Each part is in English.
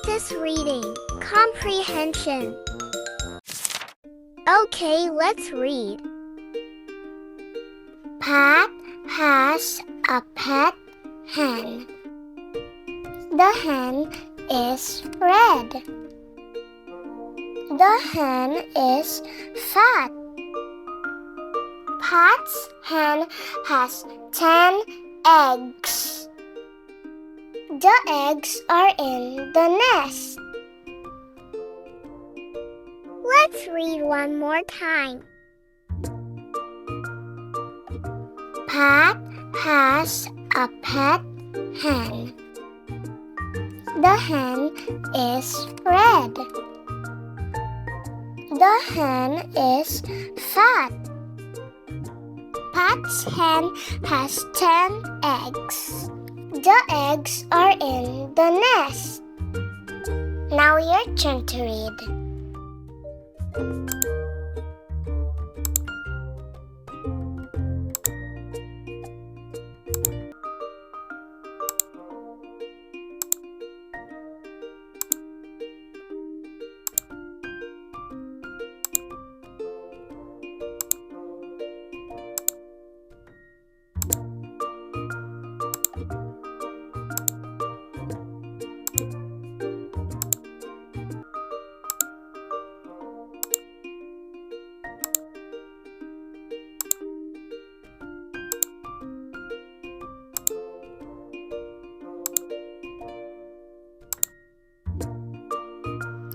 Practice reading. Comprehension. Okay, let's read. Pat has a pet hen. The hen is red. The hen is fat. Pat's hen has 10 eggs. The eggs are in the nest. Let's read one more time. Pat has a pet hen. The hen is red. The hen is fat. Pat's hen has 10 eggs. The eggs are in the nest. Now your turn to read.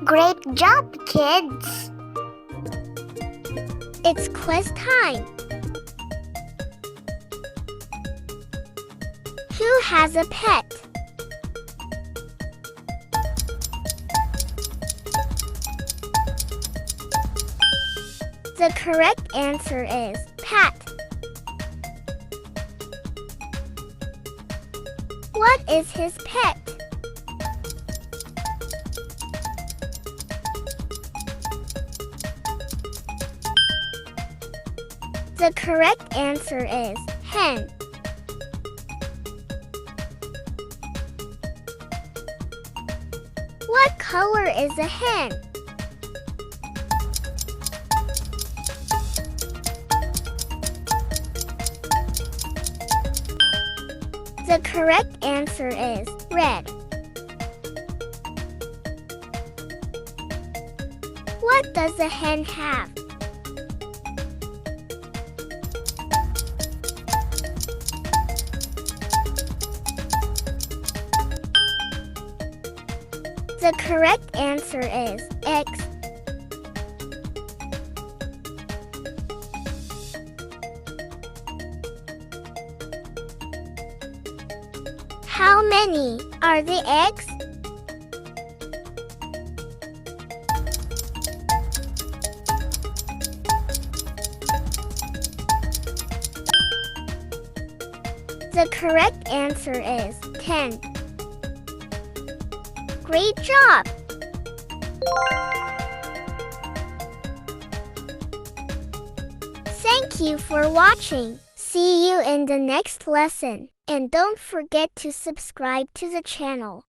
Great job, kids! It's quiz time. Who has a pet? The correct answer is Pat. What is his pet? The correct answer is hen. What color is a hen? The correct answer is red. What does a hen have? The correct answer is eggs. How many are the eggs? The correct answer is 10. Great job! Thank you for watching. See you in the next lesson. And don't forget to subscribe to the channel.